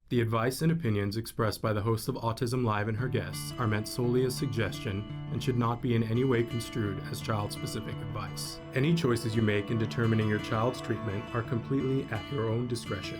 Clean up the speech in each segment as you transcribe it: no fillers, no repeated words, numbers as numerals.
The advice and opinions expressed by the host of Autism Live and her guests are meant solely as suggestion and should not be in any way construed as child-specific advice. Any choices you make in determining your child's treatment are completely at your own discretion.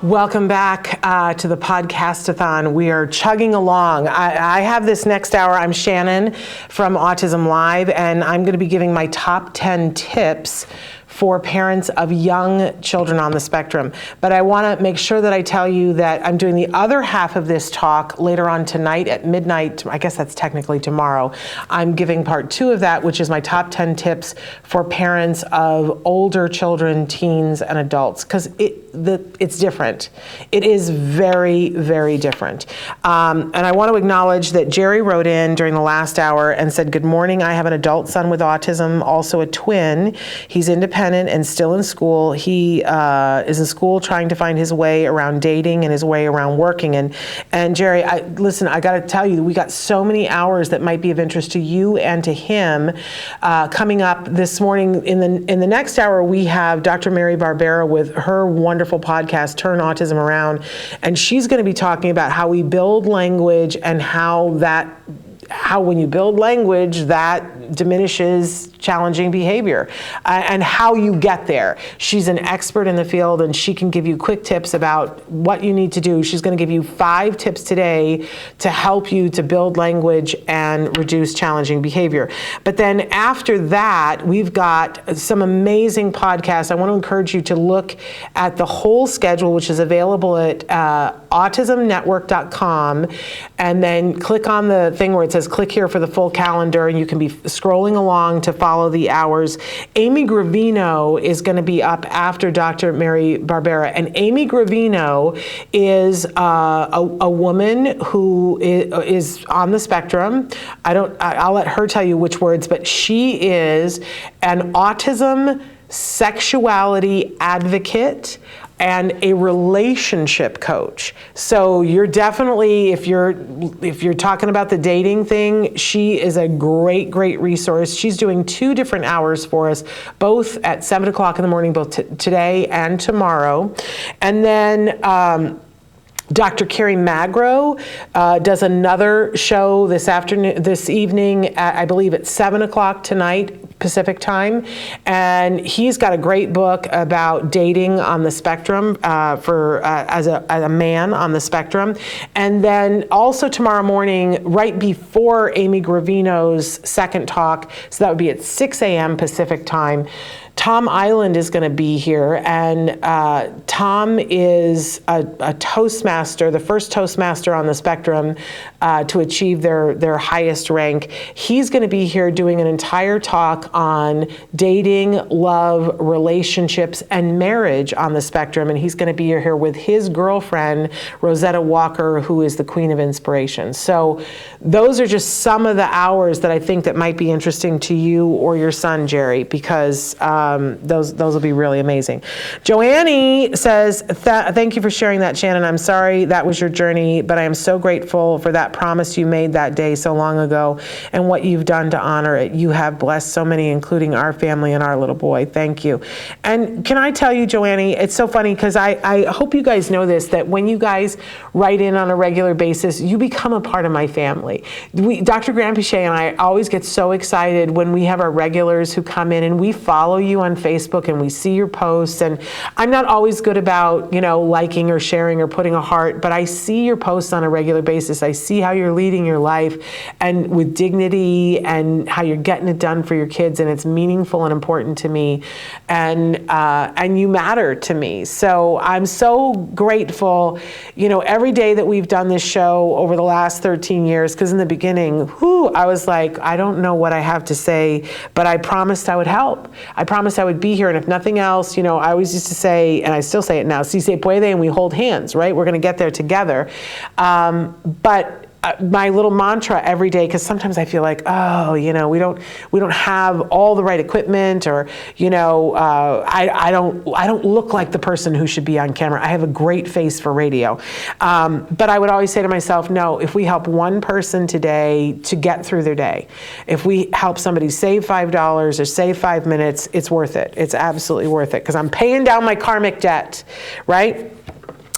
Welcome back to the Podcastathon. We are chugging along. I have this next hour. I'm Shannon from Autism Live, and I'm going to be giving my top 10 tips for parents of young children on the spectrum. But I want to make sure that I tell you that I'm doing the other half of this talk later on tonight at midnight. I guess that's technically tomorrow. I'm giving part 2 of that, which is my top 10 tips for parents of older children, teens, and adults, because it's different. It is very, very different. And I want to acknowledge that Jerry wrote in during the last hour and said, "Good morning. I have an adult son with autism, also a twin. He's independent and still in school. He is in school trying to find his way around dating and his way around working." And Jerry, listen, I got to tell you, we got so many hours that might be of interest to you and to him. Coming up this morning in the next hour, we have Dr. 𝗵𝗲𝗬𝗃𝗏 with her wonderful podcast, Turn Autism Around, and she's going to be talking about how we build language and how when you build language, that diminishes challenging behavior, and how you get there. She's an expert in the field, and she can give you quick tips about what you need to do. She's going to give you 5 tips today to help you to build language and reduce challenging behavior. But then after that, we've got some amazing podcasts. I want to encourage you to look at the whole schedule, which is available at autismnetwork.com, and then click on the thing where it says click here for the full calendar, and you can be scrolling along to follow the hours. Amy Gravino is going to be up after Dr. 𝗵𝗲𝗬𝗃𝗏, and Amy Gravino is a woman who is on the spectrum. I'll let her tell you which words, but she is an autism sexuality advocate and a relationship coach. So you're definitely, if you're talking about the dating thing, she is a great resource. She's doing 2 different hours for us, both at 7 o'clock in the morning, both today and tomorrow. And then Dr. Carrie Magro does another show this evening, I believe at 7 o'clock tonight, Pacific time, and he's got a great book about dating on the spectrum as a man on the spectrum. And then also tomorrow morning, right before Amy Gravino's second talk, so that would be at 6 a.m. Pacific time, Tom Island is going to be here, and Tom is a Toastmaster, the first Toastmaster on the spectrum to achieve their highest rank. He's going to be here doing an entire talk on dating, love, relationships, and marriage on the spectrum, and he's going to be here with his girlfriend, Rosetta Walker, who is the Queen of Inspiration. So those are just some of the hours that I think that might be interesting to you or your son, Jerry, because those will be really amazing. Joanne says, thank you for sharing that, Shannon. I'm sorry that was your journey, but I am so grateful for that promise you made that day so long ago and what you've done to honor it. You have blessed so many, including our family and our little boy. Thank you. And can I tell you, Joanne, it's so funny because I hope you guys know this, that when you guys write in on a regular basis, you become a part of my family. Dr. 𝗵𝗲𝗃𝗏𝗏 and I always get so excited when we have our regulars who come in and we follow you on Facebook and we see your posts, and I'm not always good about, liking or sharing or putting a heart, but I see your posts on a regular basis. I see how you're leading your life and with dignity and how you're getting it done for your kids, and it's meaningful and important to me, and you matter to me. So I'm so grateful, every day that we've done this show over the last 13 years, because in the beginning, I was like, I don't know what I have to say, but I promised I would help. I promised I would be here, and if nothing else, I always used to say, and I still say it now, 𝗔𝗕𝗄𝗏𝗧, and we hold hands, right? We're going to get there together. But my little mantra every day, because sometimes I feel like, oh, we don't have all the right equipment, or I don't look like the person who should be on camera. I have a great face for radio, but I would always say to myself, no, if we help one person today to get through their day, if we help somebody save $5 or save 5 minutes, it's worth it. It's absolutely worth it, because I'm paying down my karmic debt, right?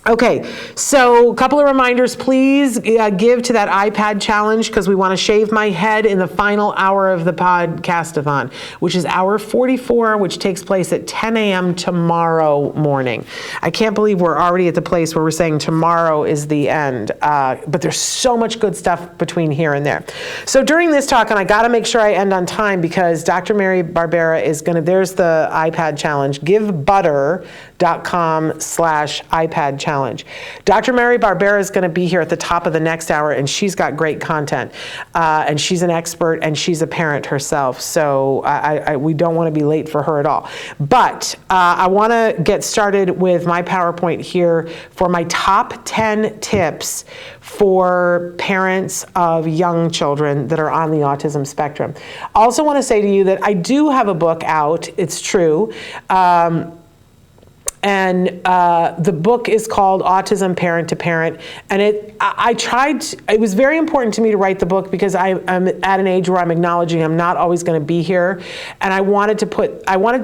Okay, so a couple of reminders. Please give to that iPad challenge, because we want to shave my head in the final hour of the Podcastathon, which is hour 44, which takes place at 10 a.m. tomorrow morning. I can't believe we're already at the place where we're saying tomorrow is the end, but there's so much good stuff between here and there. So during this talk, and I got to make sure I end on time, because Dr. 𝗵𝗲𝗏𝗧 is going to, there's the iPad challenge, givebutter.com/iPad challenge. Dr. 𝗵𝗲𝗏𝗧 is going to be here at the top of the next hour, and she's got great content, and she's an expert, and she's a parent herself, so we don't want to be late for her at all. But I want to get started with my PowerPoint here for my top 10 tips for parents of young children that are on the autism spectrum. I also want to say to you that I do have a book out, it's true. And the book is called Autism Parent to Parent. And it was very important to me to write the book, because I'm at an age where I'm acknowledging I'm not always going to be here. And I wanted to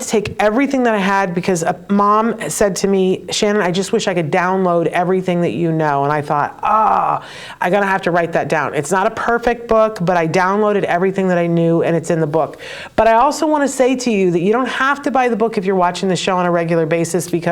take everything that I had, because a mom said to me, Shannon, I just wish I could download everything that you know. And I thought, I'm going to have to write that down. It's not a perfect book, but I downloaded everything that I knew, and it's in the book. But I also want to say to you that you don't have to buy the book if you're watching the show on a regular basis, because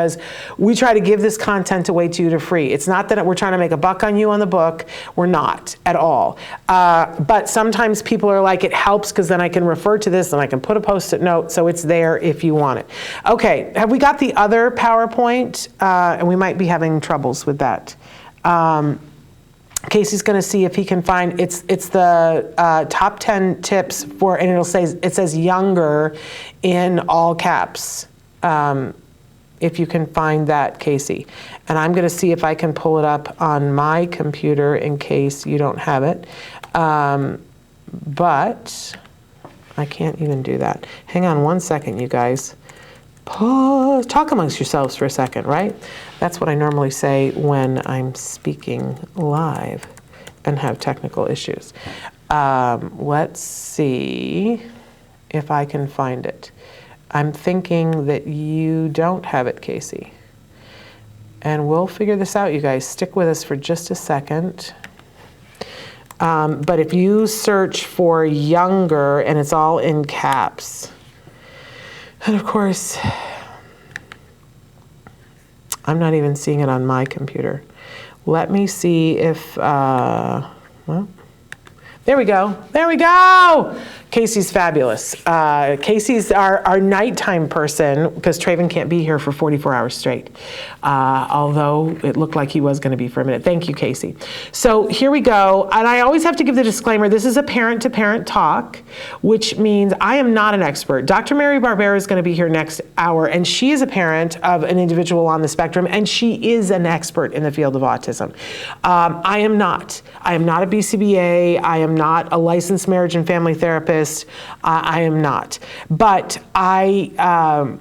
we try to give this content away to you for free. It's not that we're trying to make a buck on you on the book. We're not at all. But sometimes people are like, it helps because then I can refer to this and I can put a Post-it note, so it's there if you want it. Okay, have we got the other PowerPoint? And we might be having troubles with that. Casey's going to see if he can find, it's the top 10 tips for, and it says younger in all caps. If you can find that, Casey. And I'm going to see if I can pull it up on my computer in case you don't have it. But I can't even do that. Hang on one second, you guys. Pause. Talk amongst yourselves for a second, right? That's what I normally say when I'm speaking live and have technical issues. Let's see if I can find it. I'm thinking that you don't have it, Casey. And we'll figure this out, you guys. Stick with us for just a second. But if you search for younger, and it's all in caps, and of course, I'm not even seeing it on my computer. Let me see if, well, there we go. There we go. Casey's fabulous. Casey's our nighttime person, because Traven can't be here for 44 hours straight, although it looked like he was going to be for a minute. Thank you, Casey. So here we go. And I always have to give the disclaimer, this is a parent-to-parent talk, which means I am not an expert. Dr. 𝗵𝗲𝗏𝗏𝗧 is going to be here next hour, and she is a parent of an individual on the spectrum, and she is an expert in the field of autism. I am not. I am not a BCBA. I am not a licensed marriage and family therapist. I am not. But I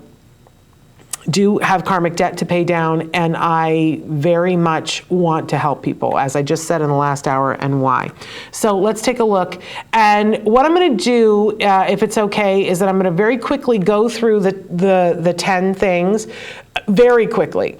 do have karmic debt to pay down, and I very much want to help people, as I just said in the last hour, and why. So let's take a look. And what I'm going to do, if it's okay, is that I'm going to very quickly go through the 10 things very quickly.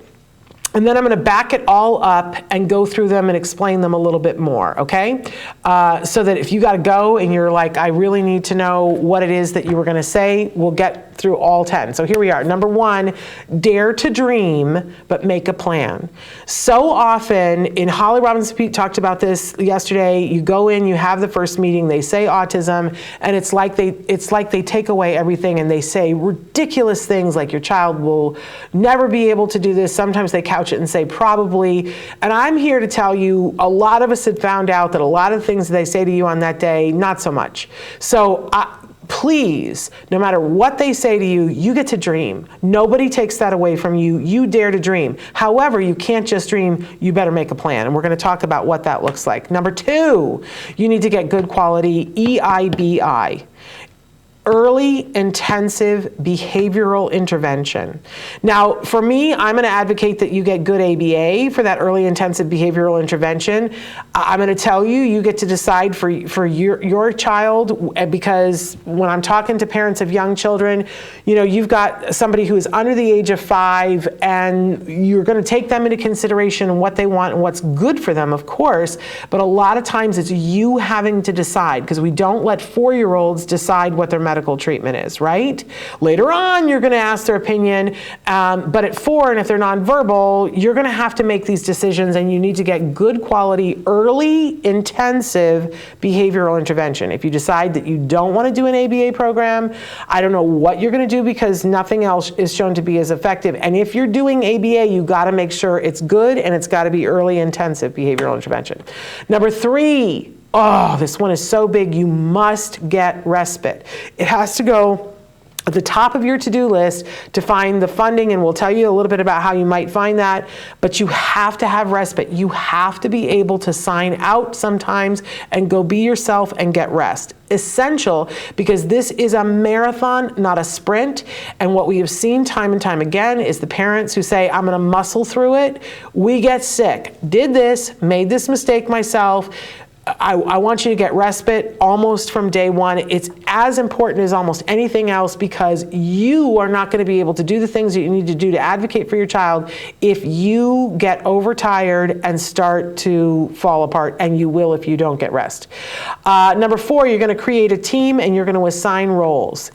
And then I'm going to back it all up and go through them and explain them a little bit more, okay? So that if you got to go and you're like, I really need to know what it is that you were going to say, we'll get through all 10. So here we are. Number 1, dare to dream, but make a plan. So often, in Holly Robinson talked about this yesterday, you go in, you have the first meeting, they say autism, and it's like they take away everything, and they say ridiculous things like your child will never be able to do this. Sometimes they couch it and say probably. And I'm here to tell you, a lot of us had found out that a lot of things they say to you on that day, not so much. So please, no matter what they say to you, you get to dream. Nobody takes that away from you. You dare to dream. However, you can't just dream. You better make a plan. And we're going to talk about what that looks like. Number 2, you need to get good quality 𝗵𝗲𝗏. Early intensive behavioral intervention. Now, for me, I'm going to advocate that you get good ABA for that early intensive behavioral intervention. I'm going to tell you, you get to decide for your child, because when I'm talking to parents of young children, you know, you've got somebody who is under the age of 5, and you're going to take them into consideration and what they want and what's good for them, of course, but a lot of times it's you having to decide, because we don't let 4-year-olds decide what their medical treatment is, right? Later on, you're going to ask their opinion, but at 4, and if they're nonverbal, you're going to have to make these decisions, and you need to get good quality, early, intensive behavioral intervention. If you decide that you don't want to do an ABA program, I don't know what you're going to do, because nothing else is shown to be as effective. And if you're doing ABA, you got to make sure it's good, and it's got to be early, intensive behavioral intervention. Number 3, oh, this one is so big, you must get respite. It has to go at the top of your to-do list to find the funding, and we'll tell you a little bit about how you might find that, but you have to have respite. You have to be able to sign out sometimes and go be yourself and get rest. Essential, because this is a marathon, not a sprint. And what we have seen time and time again is the parents who say, I'm going to muscle through it. We get sick. Did this, made this mistake myself. I want you to get respite almost from day one. It's as important as almost anything else, because you are not going to be able to do the things that you need to do to advocate for your child if you get overtired and start to fall apart, and you will if you don't get rest. Number 4, you're going to create a team, and you're going to assign roles.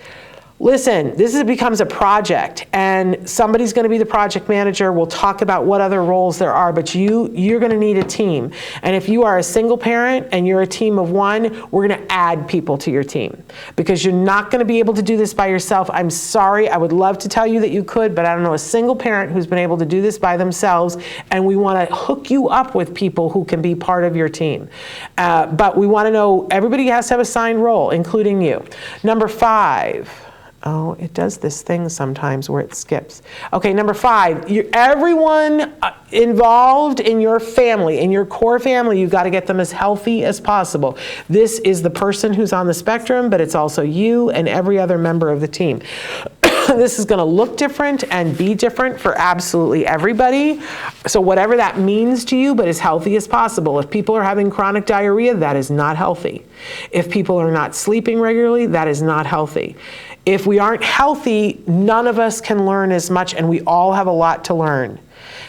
Listen, becomes a project, and somebody's going to be the project manager. We'll talk about what other roles there are, but you're going to need a team. And if you are a single parent and you're a team of 1, we're going to add people to your team, because you're not going to be able to do this by yourself. I'm sorry, I would love to tell you that you could, but I don't know a single parent who's been able to do this by themselves, and we want to hook you up with people who can be part of your team. But we want to know everybody has to have a assigned role, including you. Number 5. Oh, it does this thing sometimes where it skips. Okay, number 5, everyone involved in your family, in your core family, you've got to get them as healthy as possible. This is the person who's on the spectrum, but it's also you and every other member of the team. This is going to look different and be different for absolutely everybody. So whatever that means to you, but as healthy as possible. If people are having chronic diarrhea, that is not healthy. If people are not sleeping regularly, that is not healthy. If we aren't healthy, none of us can learn as much, and we all have a lot to learn.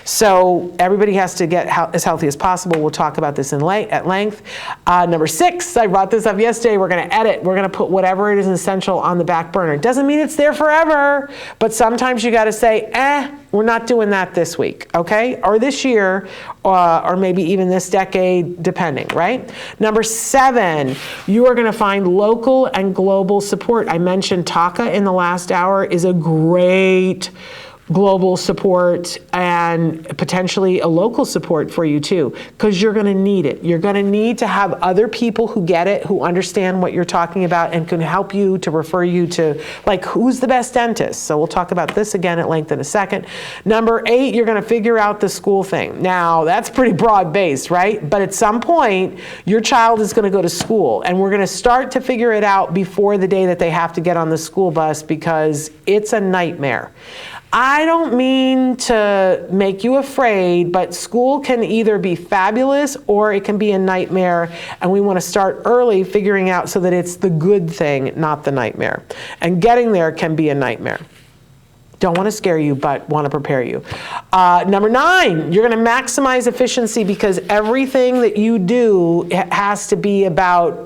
So everybody has to get as healthy as possible. We'll talk about this at length. Number 6, I brought this up yesterday. We're going to edit. We're going to put whatever it is essential on the back burner. It doesn't mean it's there forever, but sometimes you got to say, we're not doing that this week, okay? Or this year, or maybe even this decade, depending, right? Number 7, you are going to find local and global support. I mentioned 𝗃𝗏 in the last hour is a great global support and potentially a local support for you too, because you're going to need it. You're going to need to have other people who get it, who understand what you're talking about, and can help you to refer you to, like, who's the best dentist. So we'll talk about this again at length in a second. Number 8, you're going to figure out the school thing. Now, that's pretty broad-based, right? But at some point, your child is going to go to school, and we're going to start to figure it out before the day that they have to get on the school bus, because it's a nightmare. I don't mean to make you afraid, but school can either be fabulous or it can be a nightmare, and we want to start early figuring out so that it's the good thing, not the nightmare. And getting there can be a nightmare. Don't want to scare you, but want to prepare you. Number 9, you're going to maximize efficiency, because everything that you do has to be about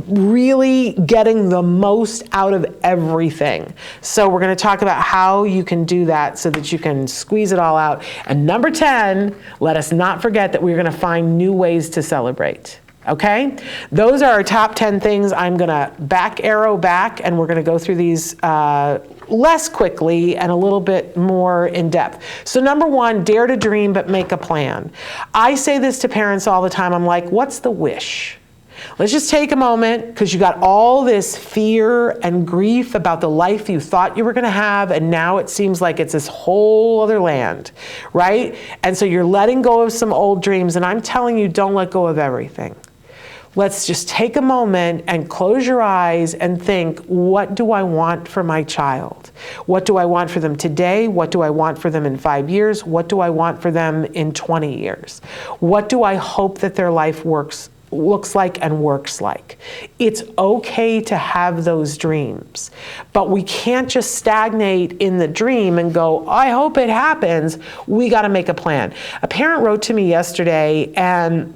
really getting the most out of everything. So we're going to talk about how you can do that so that you can squeeze it all out. And number 10, let us not forget that we're going to find new ways to celebrate. Okay? Those are our top 10 things. I'm going to back arrow back, and we're going to go through these less quickly and a little bit more in depth. So number 1, dare to dream, but make a plan. I say this to parents all the time. I'm like, what's the wish? Let's just take a moment, because you got all this fear and grief about the life you thought you were going to have, and now it seems like it's this whole other land, right? And so you're letting go of some old dreams, and I'm telling you, don't let go of everything. Let's just take a moment and close your eyes and think, what do I want for my child? What do I want for them today? What do I want for them in 5 years? What do I want for them in 20 years? What do I hope that their life looks like and works like? It's okay to have those dreams, but we can't just stagnate in the dream and go, I hope it happens. We got to make a plan. A parent wrote to me yesterday, and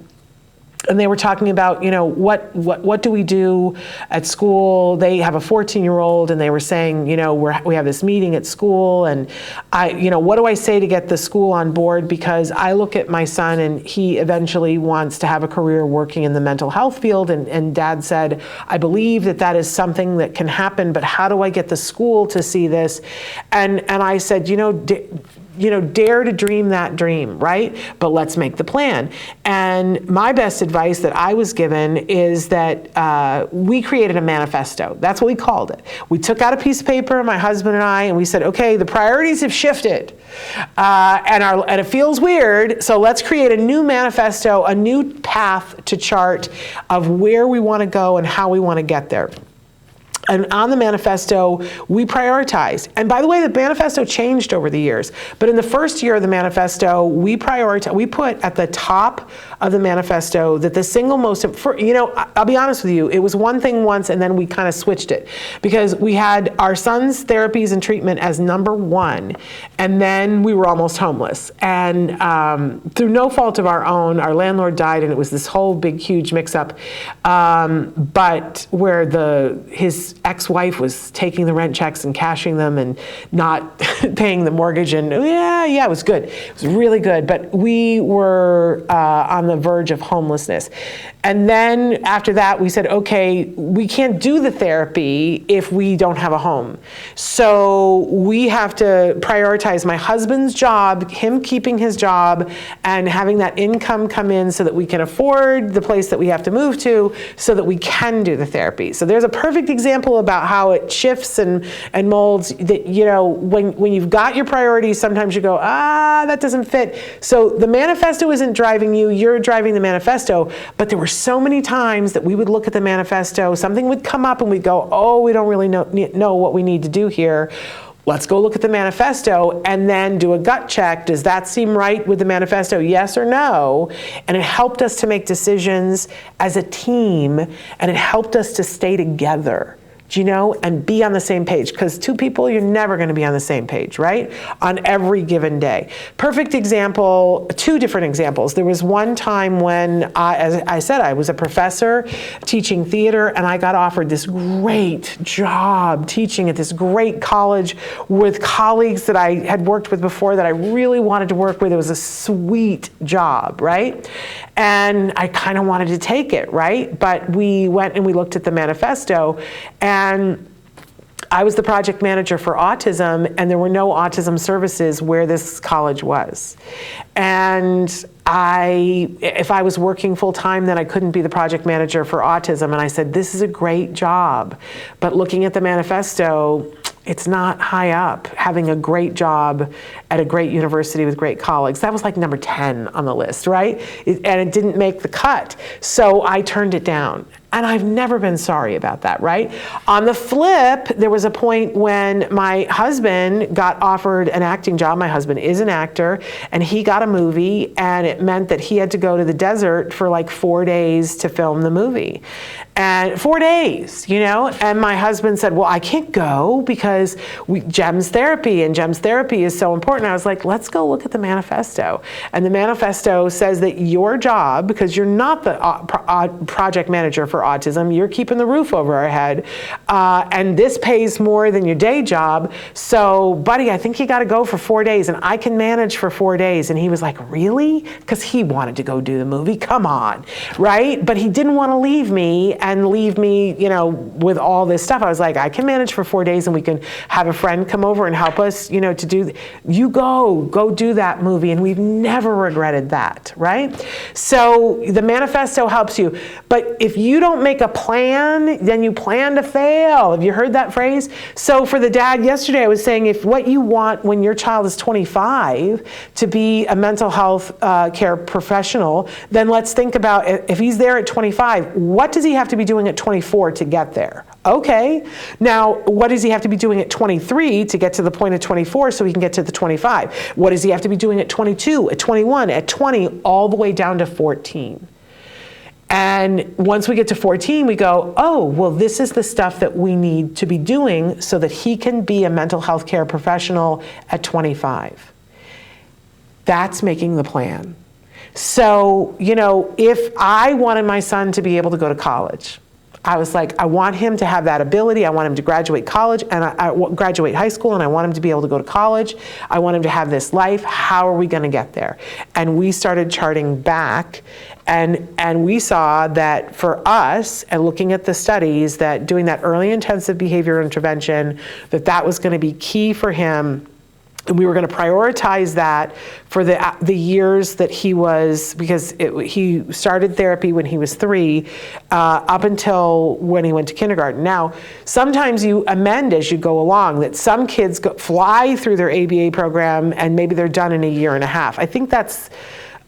they were talking about, what do we do at school? They have a 14-year-old, and they were saying, we have this meeting at school, and what do I say to get the school on board? Because I look at my son, and he eventually wants to have a career working in the mental health field, and Dad said, I believe that is something that can happen, but how do I get the school to see this? And I said, dare to dream that dream, right? But let's make the plan. And my best advice that I was given is that we created a manifesto. That's what we called it. We took out a piece of paper, my husband and I, and we said, okay, the priorities have shifted, and it feels weird, so let's create a new manifesto, a new path to chart of where we want to go and how we want to get there. And on the manifesto, we prioritized. And by the way, the manifesto changed over the years. But in the first year of the manifesto, we put at the top of the manifesto that the single most, I'll be honest with you, it was one thing once, and then we kind of switched it. Because we had our son's therapies and treatment as number one, and then we were almost homeless. And through no fault of our own, our landlord died, and it was this whole big, huge mix-up. But where his ex-wife was taking the rent checks and cashing them and not paying the mortgage, and it was good. It was really good, but we were on the verge of homelessness. And then after that, we said, okay, we can't do the therapy if we don't have a home. So we have to prioritize my husband's job, him keeping his job, and having that income come in so that we can afford the place that we have to move to so that we can do the therapy. So there's a perfect example about how it shifts and molds that, when you've got your priorities, sometimes you go, that doesn't fit. So the manifesto isn't driving you, you're driving the manifesto. But there were so many times that we would look at the manifesto, something would come up, and we'd go, we don't really know what we need to do here. Let's go look at the manifesto and then do a gut check. Does that seem right with the manifesto? Yes or no? And it helped us to make decisions as a team, and it helped us to stay together, and be on the same page. Because two people, you're never going to be on the same page, right? On every given day. Perfect example, two different examples. There was one time when, as I said, I was a professor teaching theater, and I got offered this great job teaching at this great college with colleagues that I had worked with before that I really wanted to work with. It was a sweet job, right? And I kind of wanted to take it, right? But we went and we looked at the manifesto, and I was the project manager for autism, and there were no autism services where this college was. And if I was working full time, then I couldn't be the project manager for autism. And I said, this is a great job, but looking at the manifesto, it's not high up, having a great job at a great university with great colleagues. That was like number 10 on the list, right? And it didn't make the cut. So I turned it down. And I've never been sorry about that, right? On the flip, there was a point when my husband got offered an acting job. My husband is an actor, and he got a movie, and it meant that he had to go to the desert for like 4 days to film the movie. And 4 days, and my husband said, well, I can't go because GEMS therapy, and GEMS therapy is so important. I was like, let's go look at the manifesto. And the manifesto says that your job, because you're not the project manager for autism. You're keeping the roof over our head. And this pays more than your day job. So, buddy, I think you got to go for 4 days, and I can manage for 4 days. And he was like, really? Because he wanted to go do the movie. Come on, right? But he didn't want to leave me, you know, with all this stuff. I was like, I can manage for 4 days, and we can have a friend come over and help us, you know, to do, you go do that movie. And we've never regretted that, right? So the manifesto helps you. But if you don't make a plan, then you plan to fail. Have you heard that phrase? So for the dad yesterday, I was saying, if what you want when your child is 25 to be a mental health care professional, then let's think about if he's there at 25, what does he have to be doing at 24 to get there? Okay, now what does he have to be doing at 23 to get to the point of 24 so he can get to the 25? What does he have to be doing at 22, at 21, at 20, all the way down to 14? And once we get to 14, we go, oh, well, this is the stuff that we need to be doing so that he can be a mental health care professional at 25. That's making the plan. So, you know, if I wanted my son to be able to go to college, I was like, I want him to have that ability. I want him to graduate college and I graduate high school, and I want him to be able to go to college. I want him to have this life. How are we going to get there? And we started charting back, and we saw that for us, and looking at the studies, that doing that early intensive behavioral intervention, that was going to be key for him. And we were going to prioritize that for the years that he was, because he started therapy when he was 3, up until when he went to kindergarten. Now, sometimes you amend as you go along, that some kids fly through their ABA program and maybe they're done in a year and a half. I think that's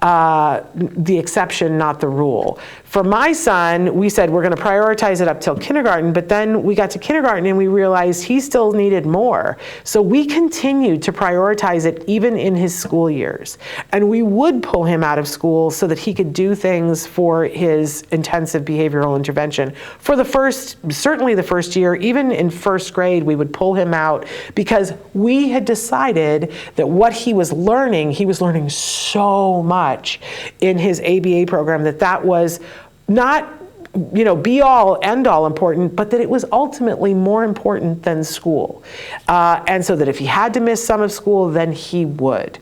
the exception, not the rule. For my son, we said we're going to prioritize it up till kindergarten, but then we got to kindergarten and we realized he still needed more. So we continued to prioritize it even in his school years. And we would pull him out of school so that he could do things for his intensive behavioral intervention. For certainly the first year, even in first grade, we would pull him out because we had decided that what he was learning so much in his ABA program that was not, you know, be all end all important, but that it was ultimately more important than school. And so that if he had to miss some of school, then he would.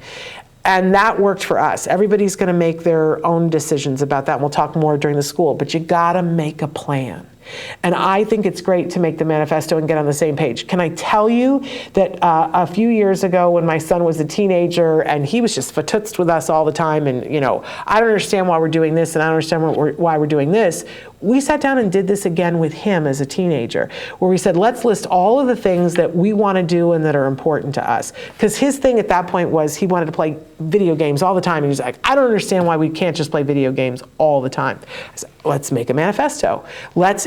And that worked for us. Everybody's going to make their own decisions about that. And we'll talk more during the school, but you got to make a plan. And I think it's great to make the manifesto and get on the same page. Can I tell you that a few years ago when my son was a teenager and he was just fatutzed with us all the time, and, you know, I don't understand why we're doing this and I don't understand why we're doing this, we sat down and did this again with him as a teenager, where we said, let's list all of the things that we want to do and that are important to us. Because his thing at that point was he wanted to play video games all the time. And he's like, I don't understand why we can't just play video games all the time. I said, let's make a manifesto.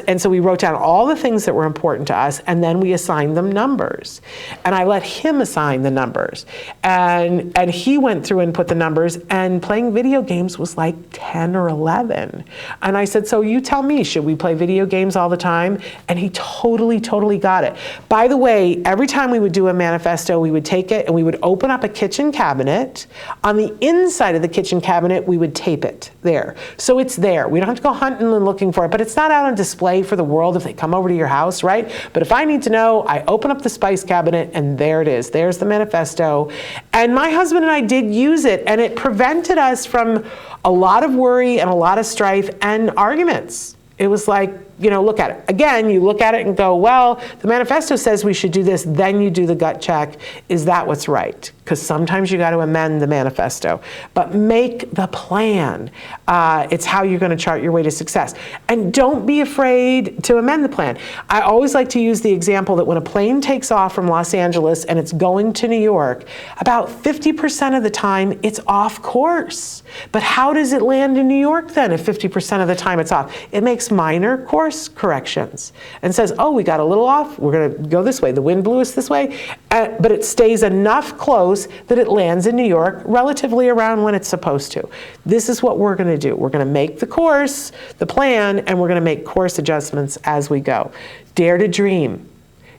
And so we wrote down all the things that were important to us, and then we assigned them numbers. And I let him assign the numbers. And he went through and put the numbers, and playing video games was like 10 or 11. And I said, so you tell me, should we play video games all the time? And he totally got it. By the way, every time we would do a manifesto, we would take it and we would open up a kitchen cabinet. On the inside of the kitchen cabinet, we would tape it there. So it's there. We don't have to go hunting and looking for it, but it's not out on display for the world if they come over to your house, right? But if I need to know, I open up the spice cabinet and there it is. There's the manifesto. And my husband and I did use it, and it prevented us from a lot of worry and a lot of strife and arguments. It was like, you know, look at it. Again, you look at it and go, well, the manifesto says we should do this, then you do the gut check. Is that what's right? Because sometimes you got to amend the manifesto. But make the plan. It's how you're going to chart your way to success. And don't be afraid to amend the plan. I always like to use the example that when a plane takes off from Los Angeles and it's going to New York, about 50% of the time it's off course. But how does it land in New York then if 50% of the time it's off? It makes minor course corrections and says, oh, we got a little off, we're going to go this way, the wind blew us this way, but it stays enough close that it lands in New York relatively around when it's supposed to. This is what we're going to do. We're going to make the course, the plan, and we're going to make course adjustments as we go. Dare to dream.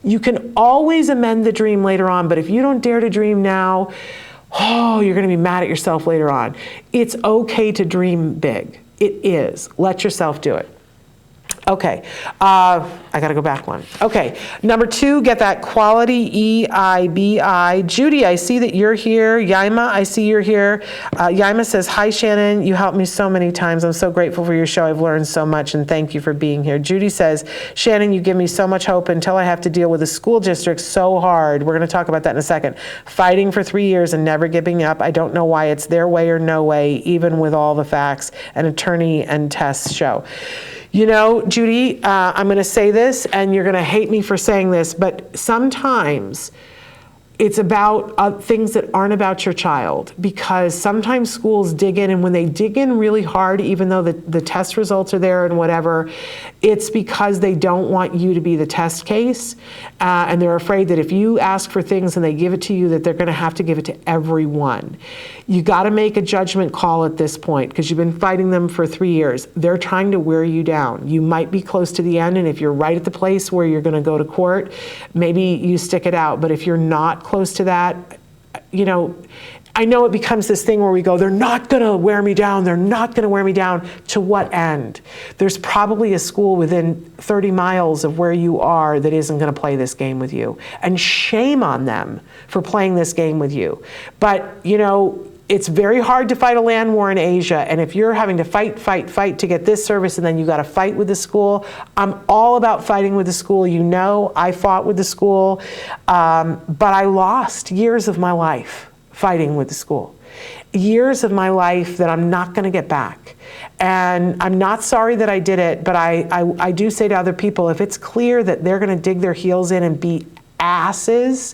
You can always amend the dream later on, but if you don't dare to dream now, oh, you're going to be mad at yourself later on. It's okay to dream big. It is. Let yourself do it. Okay, I gotta go back one. Okay, number 2, get that quality 𝗵𝗲𝗏. Judy, I see that you're here. 𝗖𝗵𝗲𝗏, I see you're here. 𝗖𝗵𝗲𝗏 says, hi Shannon, you helped me so many times. I'm so grateful for your show. I've learned so much and thank you for being here. Judy says, Shannon, you give me so much hope until I have to deal with the school district so hard. We're gonna talk about that in a second. Fighting for 3 years and never giving up. I don't know why it's their way or no way, even with all the facts an attorney and tests show. You know, Judy, I'm going to say this, and you're going to hate me for saying this, but sometimes it's about things that aren't about your child, because sometimes schools dig in, and when they dig in really hard, even though the test results are there and whatever, it's because they don't want you to be the test case, and they're afraid that if you ask for things and they give it to you, that they're going to have to give it to everyone. You got to make a judgment call at this point, because you've been fighting them for 3 years. They're trying to wear you down. You might be close to the end, and if you're right at the place where you're going to go to court, maybe you stick it out. But if you're not close to that, you know, I know it becomes this thing where we go, they're not going to wear me down. They're not going to wear me down. To what end? There's probably a school within 30 miles of where you are that isn't going to play this game with you. And shame on them for playing this game with you. But, you know, it's very hard to fight a land war in Asia, and if you're having to fight to get this service, and then you got to fight with the school, I'm all about fighting with the school. You know, I fought with the school, but I lost years of my life fighting with the school. Years of my life that I'm not going to get back. And I'm not sorry that I did it, but I do say to other people, if it's clear that they're going to dig their heels in and be asshats,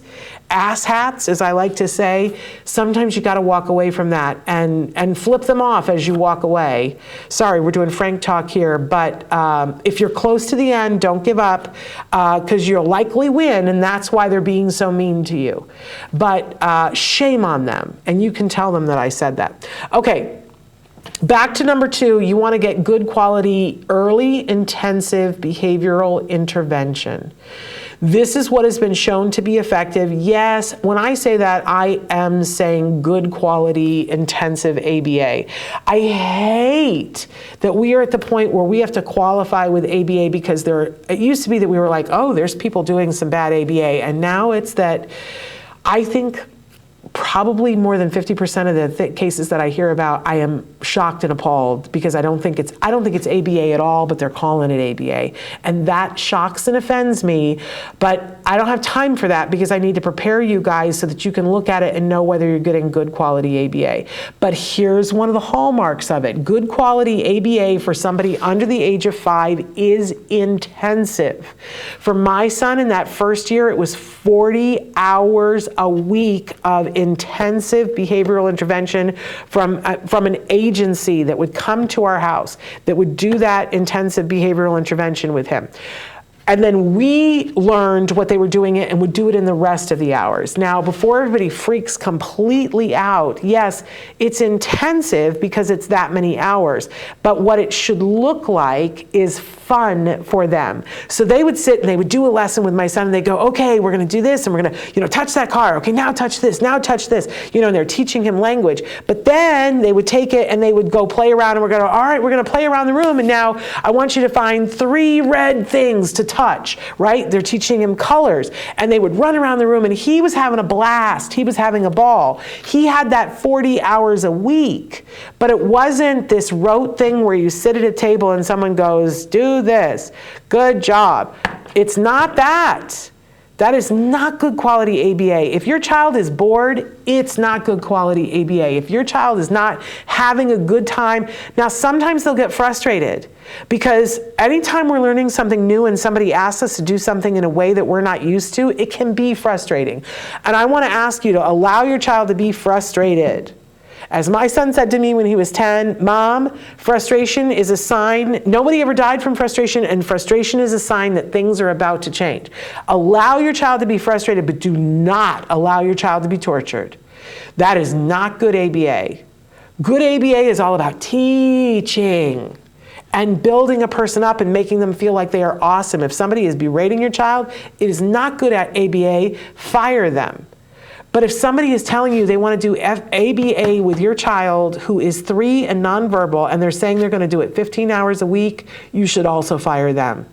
as I like to say, sometimes you got to walk away from that and flip them off as you walk away. Sorry, we're doing frank talk here, but if you're close to the end, don't give up, because you'll likely win, and that's why they're being so mean to you. But shame on them, and you can tell them that I said that. Okay. Back to number 2, you want to get good quality early intensive behavioral intervention. This is what has been shown to be effective. Yes, when I say that, I am saying good quality intensive ABA. I hate that we are at the point where we have to qualify with ABA, because it used to be that we were like, oh, there's people doing some bad ABA, and now it's that I think probably more than 50% of the cases that I hear about, I am shocked and appalled, because I don't think it's ABA at all, but they're calling it ABA. And that shocks and offends me, but I don't have time for that, because I need to prepare you guys so that you can look at it and know whether you're getting good quality ABA. But here's one of the hallmarks of it. Good quality ABA for somebody under the age of 5 is intensive. For my son in that first year, it was 40 hours a week of intensive behavioral intervention from an agency that would come to our house, that would do that intensive behavioral intervention with him. And then we learned what they were doing it and would do it in the rest of the hours. Now, before everybody freaks completely out, yes, it's intensive because it's that many hours, but what it should look like is fun for them. So they would sit and they would do a lesson with my son, and they go, okay, we're going to do this, and we're going to, touch that car. Okay, now touch this, now touch this. And they're teaching him language. But then they would take it and they would go play around, and we're going to, all right, we're going to play around the room, and now I want you to find 3 red things to touch, right? They're teaching him colors, and they would run around the room, and he was having a blast. He was having a ball. He had that 40 hours a week, but it wasn't this rote thing where you sit at a table and someone goes, do this, good job. It's not that. That is not good quality ABA. If your child is bored, it's not good quality ABA. If your child is not having a good time, now sometimes they'll get frustrated, because anytime we're learning something new and somebody asks us to do something in a way that we're not used to, it can be frustrating. And I want to ask you to allow your child to be frustrated. As my son said to me when he was 10, Mom, frustration is a sign. Nobody ever died from frustration, and frustration is a sign that things are about to change. Allow your child to be frustrated, but do not allow your child to be tortured. That is not good ABA. Good ABA is all about teaching and building a person up and making them feel like they are awesome. If somebody is berating your child, it is not good at ABA. Fire them. But if somebody is telling you they want to do ABA with your child who is 3 and nonverbal, and they're saying they're going to do it 15 hours a week, you should also fire them.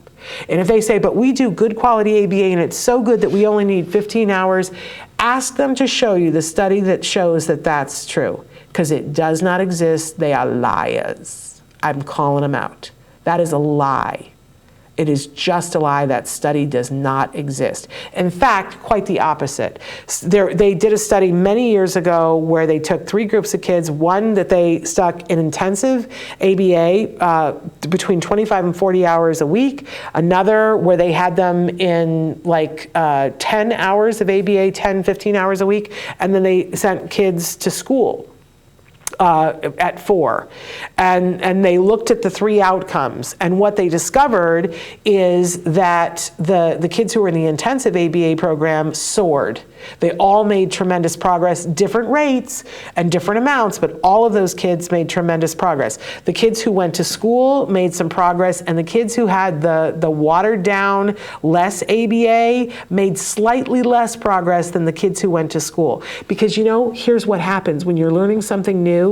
And if they say, but we do good quality ABA and it's so good that we only need 15 hours, ask them to show you the study that shows that that's true. Because it does not exist. They are liars. I'm calling them out. That is a lie. It is just a lie. That study does not exist. In fact, quite the opposite. They did a study many years ago where they took 3 groups of kids, one that they stuck in intensive ABA between 25 and 40 hours a week, another where they had them in like 10 hours of ABA, 10, 15 hours a week, and then they sent kids to school. At 4. And they looked at the 3 outcomes. And what they discovered is that the kids who were in the intensive ABA program soared. They all made tremendous progress, different rates and different amounts, but all of those kids made tremendous progress. The kids who went to school made some progress, and the kids who had the watered down, less ABA made slightly less progress than the kids who went to school. Because here's what happens when you're learning something new,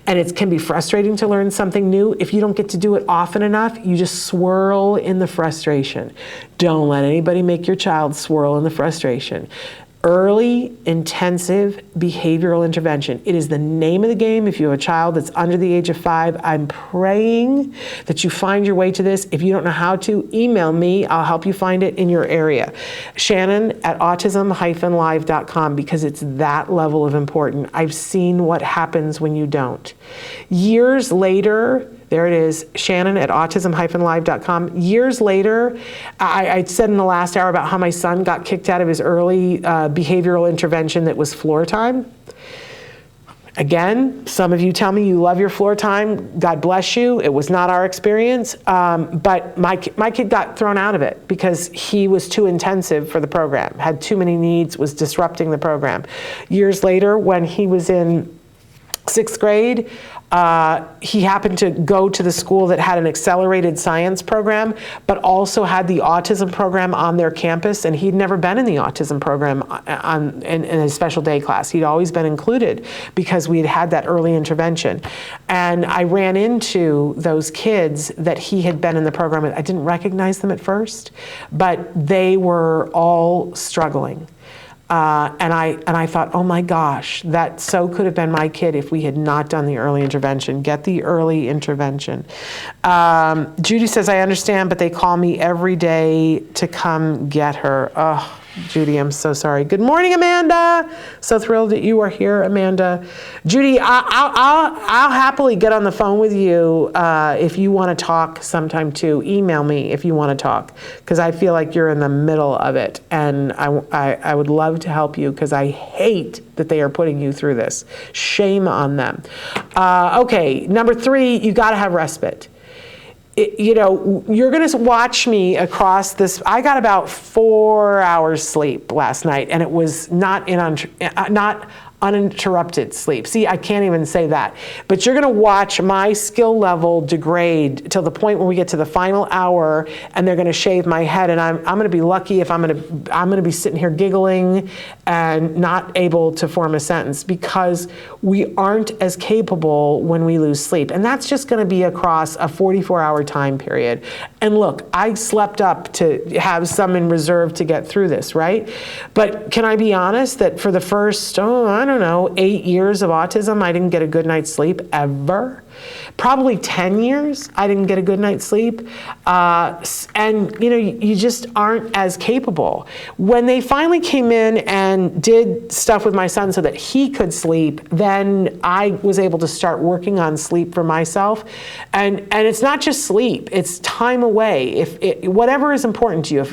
and it can be frustrating to learn something new. If you don't get to do it often enough, you just swirl in the frustration. Don't let anybody make your child swirl in the frustration. Early intensive behavioral intervention. It is the name of the game. If you have a child that's under the age of 5, I'm praying that you find your way to this. If you don't know how to, email me. I'll help you find it in your area. Shannon at autism-live.com, because it's that level of important. I've seen what happens when you don't. Years later, there it is, Shannon at autism-live.com. Years later, I said in the last hour about how my son got kicked out of his early behavioral intervention that was floor time. Again, some of you tell me you love your floor time. God bless you. It was not our experience. But my kid got thrown out of it because he was too intensive for the program, had too many needs, was disrupting the program. Years later, when he was in 6th grade, he happened to go to the school that had an accelerated science program, but also had the autism program on their campus, and he'd never been in the autism program in a special day class. He'd always been included because we'd had that early intervention. And I ran into those kids that he had been in the program with. I didn't recognize them at first, but they were all struggling. And I thought, oh my gosh, that so could have been my kid if we had not done the early intervention. Get the early intervention. Judy says, I understand, but they call me every day to come get her. Oh, Judy, I'm so sorry. Good morning, Amanda. So thrilled that you are here, Amanda. Judy, I'll happily get on the phone with you if you want to talk sometime too. Email me if you want to talk, because I feel like you're in the middle of it, and I would love to help you because I hate that they are putting you through this. Shame on them. Okay, number 3, you got to have respite. You're going to watch me across this. I got about 4 hours sleep last night, and it was not uninterrupted sleep. See, I can't even say that. But you're going to watch my skill level degrade till the point where we get to the final hour, and they're going to shave my head, and I'm going to be lucky if I'm going to be sitting here giggling and not able to form a sentence, because we aren't as capable when we lose sleep. And that's just going to be across a 44-hour time period. And look, I slept up to have some in reserve to get through this, right? But can I be honest that for the first, 8 years of autism, I didn't get a good night's sleep ever. Probably 10 years, I didn't get a good night's sleep. And you just aren't as capable. When they finally came in and did stuff with my son so that he could sleep, then I was able to start working on sleep for myself. And it's not just sleep, it's time away. Whatever is important to you,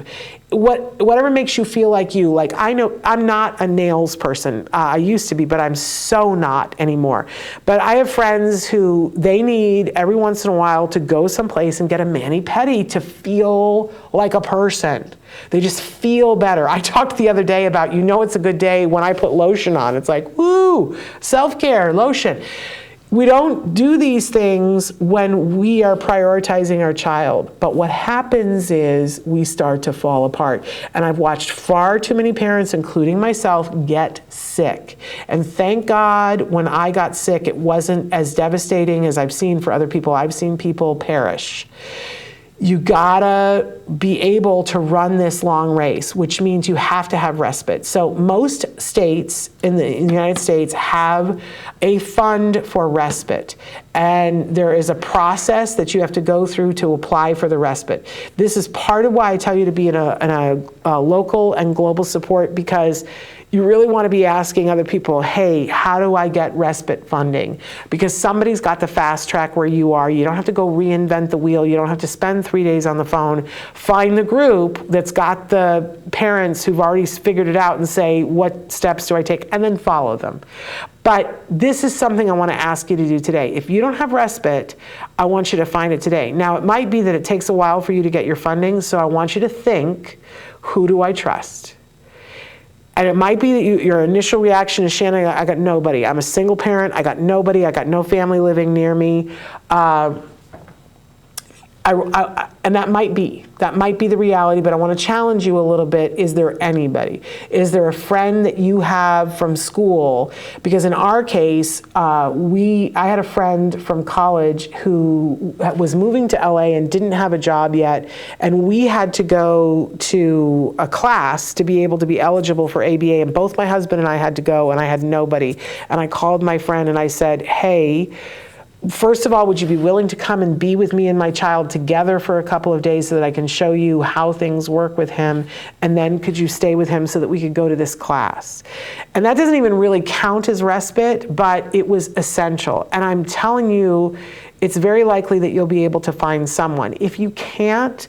whatever makes you feel like you. Like, I know I'm not a nails person. I used to be, but I'm so not anymore. But I have friends who they need every once in a while to go someplace and get a mani-pedi to feel like a person. They just feel better. I talked the other day about, it's a good day when I put lotion on. It's like, woo, self-care, lotion. We don't do these things when we are prioritizing our child. But what happens is we start to fall apart. And I've watched far too many parents, including myself, get sick. And thank God when I got sick, it wasn't as devastating as I've seen for other people. I've seen people perish. You gotta be able to run this long race, which means you have to have respite. So most states in the United States have a fund for respite. And there is a process that you have to go through to apply for the respite. This is part of why I tell you to be in a local and global support, because you really want to be asking other people, hey, how do I get respite funding? Because somebody's got the fast track where you are. You don't have to go reinvent the wheel. You don't have to spend 3 days on the phone. Find the group that's got the parents who've already figured it out and say, what steps do I take? And then follow them. But this is something I want to ask you to do today. If you don't have respite, I want you to find it today. Now, it might be that it takes a while for you to get your funding, so I want you to think, who do I trust? And it might be that your initial reaction is, Shannon, I got nobody. I'm a single parent. I got nobody. I got no family living near me. And that might be the reality, but I want to challenge you a little bit. Is there anybody? Is there a friend that you have from school? Because in our case, I had a friend from college who was moving to LA and didn't have a job yet, and we had to go to a class to be able to be eligible for ABA, and both my husband and I had to go, and I had nobody. And I called my friend and I said, hey, first of all, would you be willing to come and be with me and my child together for a couple of days so that I can show you how things work with him? And then could you stay with him so that we could go to this class? And that doesn't even really count as respite, but it was essential. And I'm telling you, it's very likely that you'll be able to find someone. If you can't,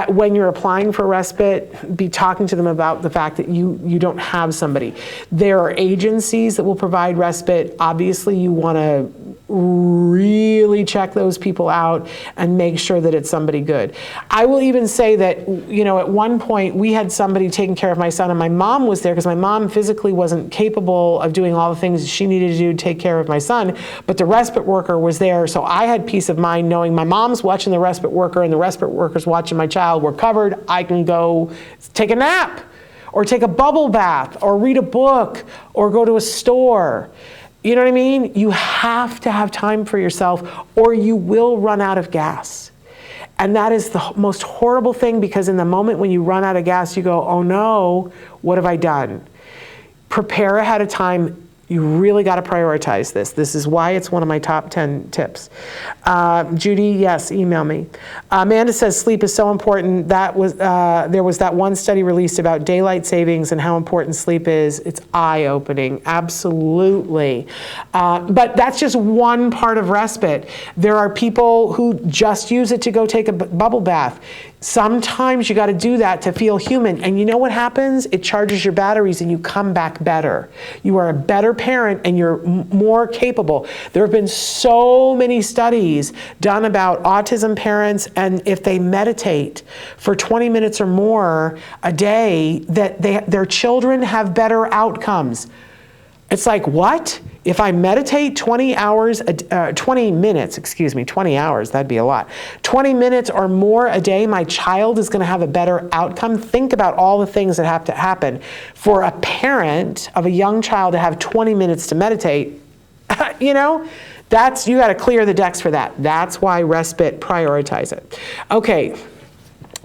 when you're applying for respite, be talking to them about the fact that you don't have somebody. There are agencies that will provide respite. Obviously, you want to really check those people out and make sure that it's somebody good. I will even say that, at one point we had somebody taking care of my son, and my mom was there because my mom physically wasn't capable of doing all the things she needed to do to take care of my son, but the respite worker was there, so I had peace of mind knowing my mom's watching the respite worker and the respite worker's watching my child. We're covered. I can go take a nap or take a bubble bath or read a book or go to a store. You know what I mean? You have to have time for yourself or you will run out of gas. And that is the most horrible thing, because in the moment when you run out of gas, you go, oh no, what have I done? Prepare ahead of time. You really got to prioritize this. This is why it's one of my top 10 tips. Judy, yes, email me. Amanda says sleep is so important. There was that one study released about daylight savings and how important sleep is. It's eye-opening, absolutely. But that's just one part of respite. There are people who just use it to go take a bubble bath. Sometimes you got to do that to feel human. And you know what happens? It charges your batteries and you come back better. You are a better parent and you're more capable. There have been so many studies done about autism parents, and if they meditate for 20 minutes or more a day, that their children have better outcomes. It's like, what? If I meditate 20 hours, 20 minutes, 20 hours, that'd be a lot. 20 minutes or more a day, my child is going to have a better outcome. Think about all the things that have to happen for a parent of a young child to have 20 minutes to meditate. You got to clear the decks for that. That's why respite, prioritize it. Okay.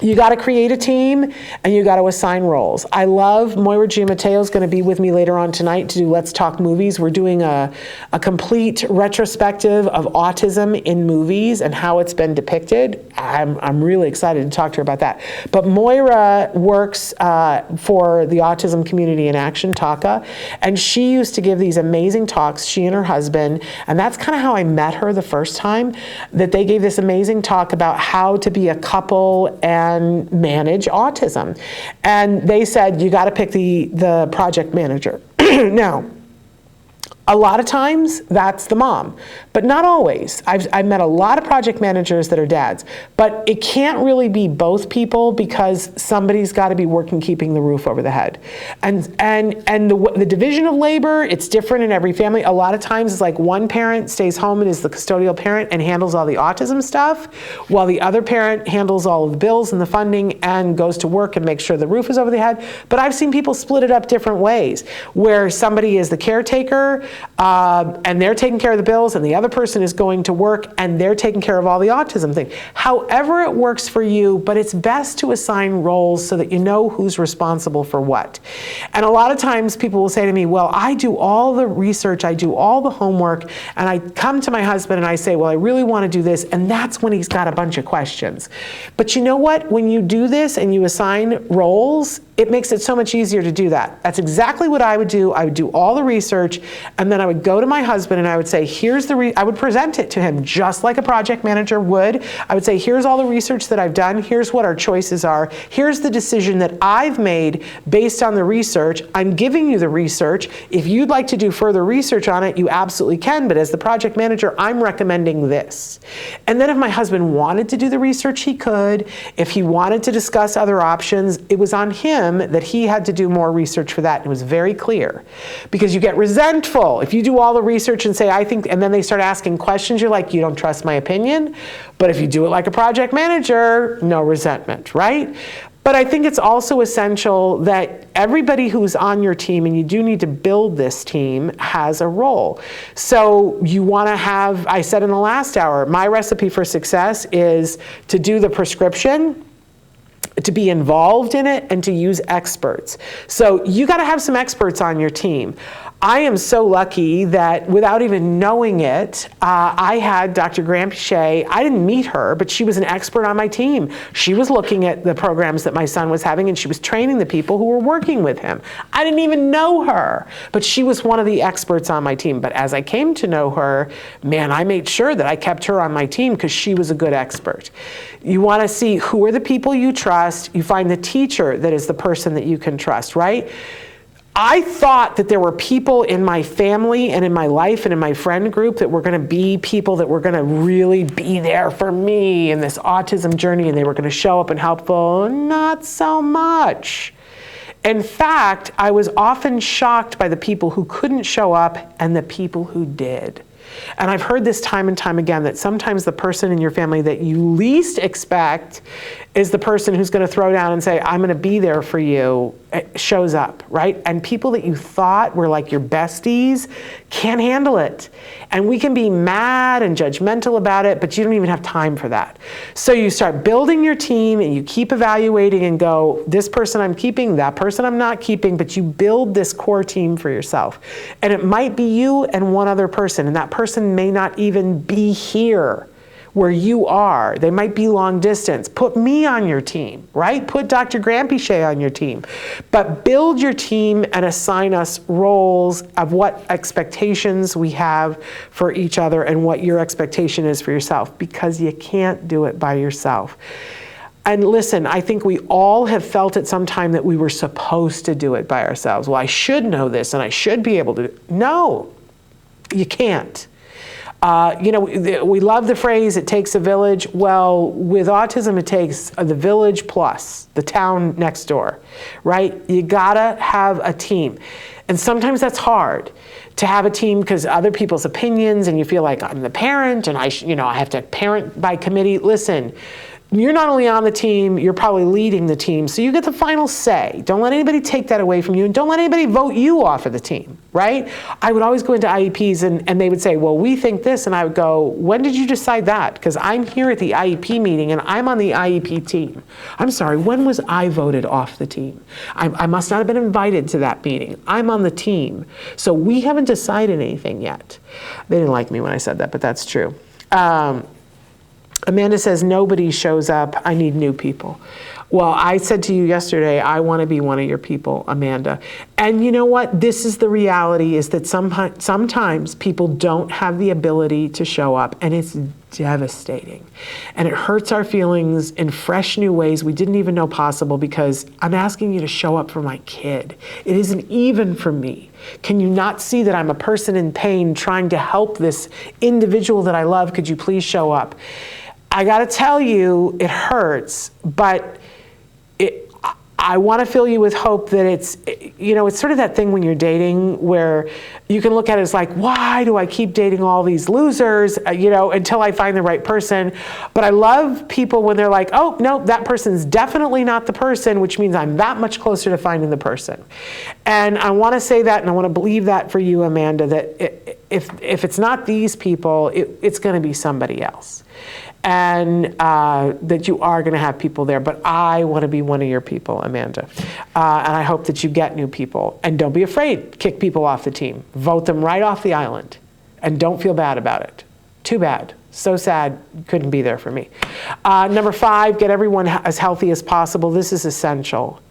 You got to create a team and you got to assign roles. I love 𝗏𝗏 is going to be with me later on tonight to do Let's Talk Movies. We're doing a complete retrospective of autism in movies and how it's been depicted. I'm really excited to talk to her about that. But Moira works for the Autism Community in Action, 𝗃𝗃, and she used to give these amazing talks, she and her husband, and that's kind of how I met her the first time, that they gave this amazing talk about how to be a couple and manage autism. And they said, you got to pick the project manager. Now, A lot of times, that's the mom, but not always. I've met a lot of project managers that are dads, but it can't really be both people because somebody's got to be working keeping the roof over the head. And the division of labor, it's different in every family. A lot of times it's like one parent stays home and is the custodial parent and handles all the autism stuff, while the other parent handles all of the bills and the funding and goes to work and makes sure the roof is over the head. But I've seen people split it up different ways, where somebody is the caretaker, and they're taking care of the bills, and the other person is going to work and they're taking care of all the autism thing. However it works for you, but it's best to assign roles so that you know who's responsible for what. And a lot of times people will say to me, well, I do all the research, I do all the homework, and I come to my husband and I say, well, I really want to do this, and that's when he's got a bunch of questions. But you know what? When you do this and you assign roles, it makes it so much easier to do that. That's exactly what I would do. I would do all the research, and then I would go to my husband and I would say, here's the I would present it to him just like a project manager would. I would say, here's all the research that I've done. Here's what our choices are. Here's the decision that I've made based on the research. I'm giving you the research. If you'd like to do further research on it, you absolutely can, but as the project manager, I'm recommending this. And then if my husband wanted to do the research, he could. If he wanted to discuss other options, it was on him that he had to do more research for that. It was very clear, because you get resentful if you do all the research and say, I think, and then they start asking questions. You're like, you don't trust my opinion. But if you do it like a project manager, no resentment, right? But I think it's also essential that everybody who's on your team, and you do need to build this team, has a role. So you want to have, I said in the last hour, my recipe for success is to do the prescription, to be involved in it, and to use experts. So you got to have some experts on your team. I am so lucky that without even knowing it, I had Dr. 𝗔𝗓𝗄𝗧. I didn't meet her, but she was an expert on my team. She was looking at the programs that my son was having, and she was training the people who were working with him. I didn't even know her, but she was one of the experts on my team. But as I came to know her, man, I made sure that I kept her on my team because she was a good expert. You want to see who are the people you trust. You find the teacher that is the person that you can trust, right? I thought that there were people in my family and in my life and in my friend group that were going to be people that were going to really be there for me in this autism journey, and they were going to show up and helpful. Not so much. In fact, I was often shocked by the people who couldn't show up and the people who did. And I've heard this time and time again, that sometimes the person in your family that you least expect is the person who's going to throw down and say, I'm going to be there for you, shows up, right? And people that you thought were like your besties can't handle it. And we can be mad and judgmental about it, but you don't even have time for that. So you start building your team and you keep evaluating and go, this person I'm keeping, that person I'm not keeping, but you build this core team for yourself. And it might be you and one other person, and that person may not even be here where you are. They might be long distance. Put me on your team, right? Put Dr. 𝗔𝗓𝗄𝗧 on your team. But build your team and assign us roles of what expectations we have for each other and what your expectation is for yourself, because you can't do it by yourself. And listen, I think we all have felt at some time that we were supposed to do it by ourselves. Well, I should know this and I should be able to. No, you can't. We love the phrase, it takes a village. Well, with autism, it takes the village plus the town next door, right? You gotta have a team. And sometimes that's hard to have a team because other people's opinions, and you feel like I'm the parent and I have to parent by committee. Listen, you're not only on the team, you're probably leading the team, so you get the final say. Don't let anybody take that away from you, and don't let anybody vote you off of the team, right? I would always go into IEPs and they would say, well, we think this, and I would go, when did you decide that? Because I'm here at the IEP meeting and I'm on the IEP team. I'm sorry, when was I voted off the team? I must not have been invited to that meeting. I'm on the team. So we haven't decided anything yet. They didn't like me when I said that, but that's true. Amanda says, nobody shows up. I need new people. Well, I said to you yesterday, I want to be one of your people, Amanda. And you know what? This is the reality, is that sometimes people don't have the ability to show up, and it's devastating. And it hurts our feelings in fresh new ways we didn't even know possible, because I'm asking you to show up for my kid. It isn't even for me. Can you not see that I'm a person in pain trying to help this individual that I love? Could you please show up? I got to tell you, it hurts, but I want to fill you with hope that it's sort of that thing when you're dating where you can look at it as like, why do I keep dating all these losers, until I find the right person? But I love people when they're like, oh, no, that person's definitely not the person, which means I'm that much closer to finding the person. And I want to say that, and I want to believe that for you, Amanda, that if it's not these people, it's going to be somebody else. And that you are going to have people there. But I want to be one of your people, Amanda. And I hope that you get new people. And don't be afraid. Kick people off the team. Vote them right off the island. And don't feel bad about it. Too bad. So sad you couldn't be there for me. Number 5, get everyone as healthy as possible. This is essential.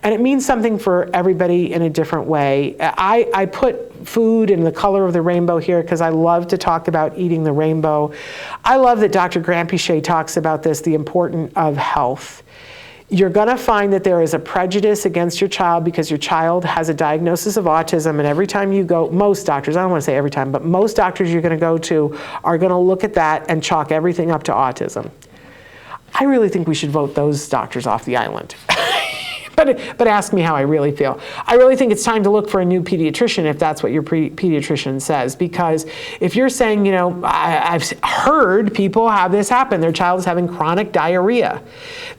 And it means something for everybody in a different way. I put food and the color of the rainbow here because I love to talk about eating the rainbow. I love that Dr. 𝗵𝗂𝗧 talks about this, the importance of health. You're going to find that there is a prejudice against your child because your child has a diagnosis of autism, and every time you go, most doctors, I don't want to say every time, but most doctors you're going to go to are going to look at that and chalk everything up to autism. I really think we should vote those doctors off the island. But ask me how I really feel. I really think it's time to look for a new pediatrician if that's what your pediatrician says. Because if you're saying, I've heard people have this happen. Their child is having chronic diarrhea.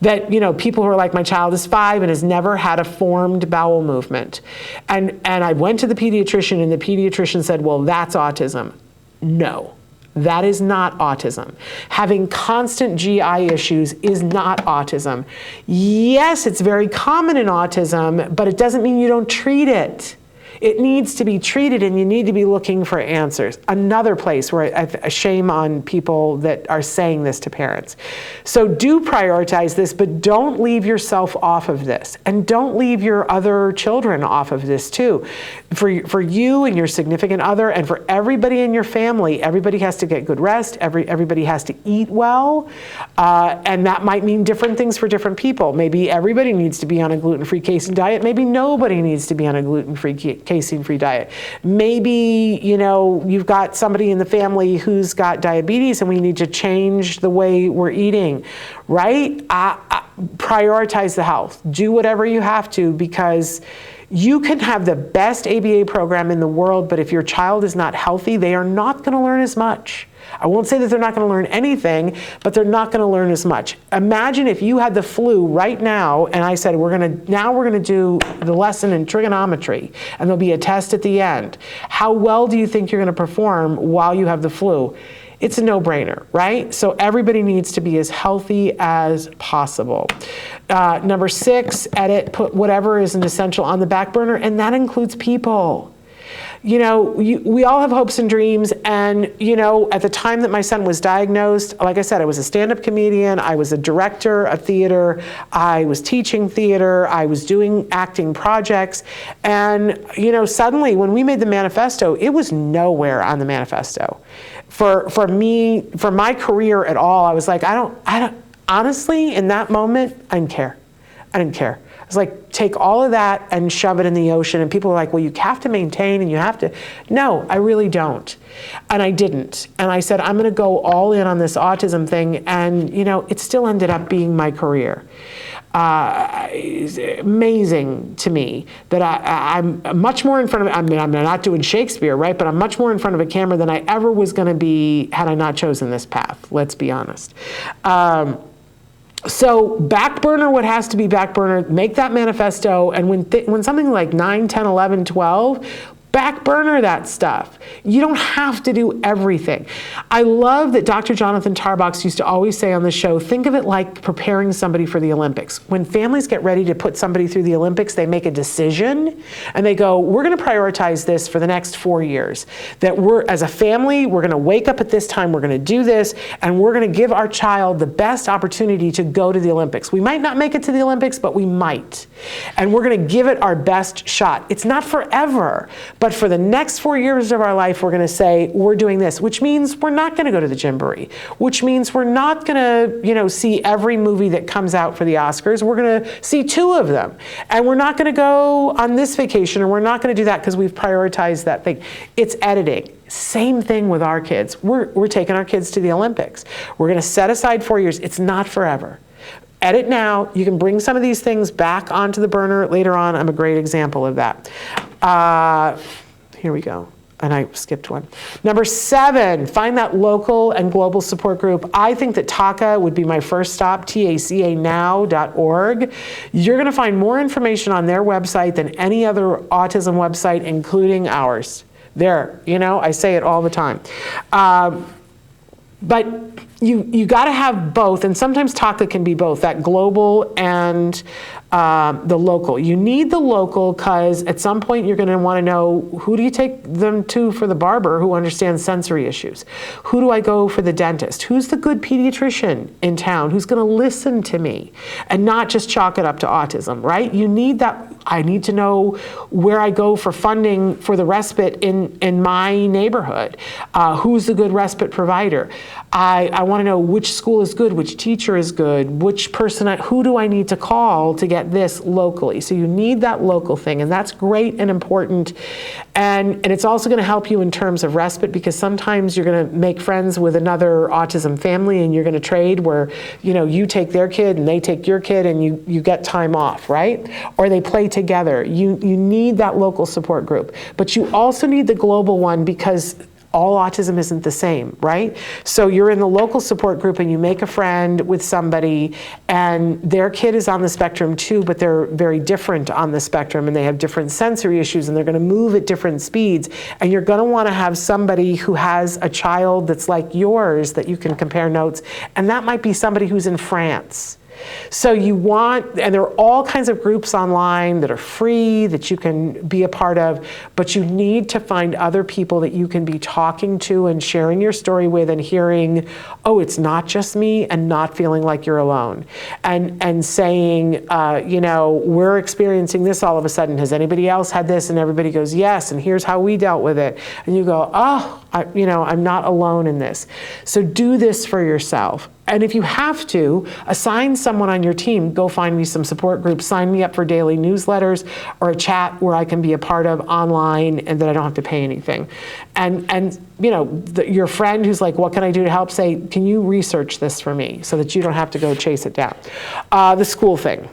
That, people who are like, my child is 5 and has never had a formed bowel movement. And I went to the pediatrician and the pediatrician said, well, that's autism. No. That is not autism. Having constant GI issues is not autism. Yes, it's very common in autism, but it doesn't mean you don't treat it. It needs to be treated, and you need to be looking for answers. Another place where I shame on people that are saying this to parents. So do prioritize this, but don't leave yourself off of this. And don't leave your other children off of this too. For you and your significant other, and for everybody in your family, everybody has to get good rest. Everybody has to eat well. And that might mean different things for different people. Maybe everybody needs to be on a gluten-free casein diet. Maybe nobody needs to be on a gluten-free casein-free diet. Maybe, you've got somebody in the family who's got diabetes and we need to change the way we're eating, right? Prioritize the health. Do whatever you have to, because you can have the best ABA program in the world, but if your child is not healthy, they are not going to learn as much. I won't say that they're not going to learn anything, but they're not going to learn as much. Imagine if you had the flu right now, and I said, we're going to do the lesson in trigonometry, and there'll be a test at the end. How well do you think you're going to perform while you have the flu? It's a no-brainer, right? So everybody needs to be as healthy as possible. Number 6, put whatever is an essential on the back burner, and that includes people. We all have hopes and dreams, and, at the time that my son was diagnosed, like I said, I was a stand-up comedian, I was a director of theater, I was teaching theater, I was doing acting projects, and, suddenly when we made the manifesto, it was nowhere on the manifesto. For me, for my career at all, I was like, I don't, honestly, in that moment, I didn't care. It's like, take all of that and shove it in the ocean. And people are like, well, you have to maintain and you have to. No, I really don't. And I didn't. And I said, I'm going to go all in on this autism thing. And, it still ended up being my career. It's amazing to me that I'm much more in front of, I'm not doing Shakespeare, right? But I'm much more in front of a camera than I ever was going to be had I not chosen this path. Let's be honest. So back burner what has to be back burner, make that manifesto, and when something like 9, 10, 11, 12, Back burner that stuff. You don't have to do everything. I love that Dr. Jonathan Tarbox used to always say on the show, think of it like preparing somebody for the Olympics. When families get ready to put somebody through the Olympics, they make a decision and they go, we're going to prioritize this for the next 4 years. That we're, as a family, we're going to wake up at this time, we're going to do this, and we're going to give our child the best opportunity to go to the Olympics. We might not make it to the Olympics, but we might. And we're going to give it our best shot. It's not forever. But for the next 4 years of our life, we're going to say, we're doing this, which means we're not going to go to the jamboree, which means we're not going to, see every movie that comes out for the Oscars. We're going to see 2 of them. And we're not going to go on this vacation, or we're not going to do that because we've prioritized that thing. It's editing. Same thing with our kids. We're taking our kids to the Olympics. We're going to set aside 4 years. It's not forever. Edit now. You can bring some of these things back onto the burner later on. I'm a great example of that. Here we go. And I skipped one. Number 7, find that local and global support group. I think that TACA would be my first stop, TACAnow.org. You're going to find more information on their website than any other autism website, including ours. There, I say it all the time. But you got to have both, and sometimes TACA can be both, that global and the local. You need the local because at some point you're going to want to know, who do you take them to for the barber who understands sensory issues? Who do I go for the dentist? Who's the good pediatrician in town who's going to listen to me and not just chalk it up to autism, right? You need that. I need to know where I go for funding for the respite in my neighborhood. Who's the good respite provider? I want to know which school is good, which teacher is good, which person, who do I need to call to get this locally? So you need that local thing, and that's great and important. And it's also going to help you in terms of respite, because sometimes you're going to make friends with another autism family and you're going to trade where, you take their kid and they take your kid and you get time off, right? Or they play together. You need that local support group. But you also need the global one, because all autism isn't the same, right? So you're in the local support group and you make a friend with somebody and their kid is on the spectrum too, but they're very different on the spectrum and they have different sensory issues and they're going to move at different speeds. And you're going to want to have somebody who has a child that's like yours that you can compare notes. And that might be somebody who's in France. So and there are all kinds of groups online that are free that you can be a part of, but you need to find other people that you can be talking to and sharing your story with and hearing, oh, it's not just me, and not feeling like you're alone. And saying, we're experiencing this all of a sudden. Has anybody else had this? And everybody goes, yes, and here's how we dealt with it. And you go, oh, I'm not alone in this. So do this for yourself. And if you have to, assign someone on your team, go find me some support groups, sign me up for daily newsletters or a chat where I can be a part of online and that I don't have to pay anything. And your friend who's like, what can I do to help? Say, can you research this for me so that you don't have to go chase it down? The school thing.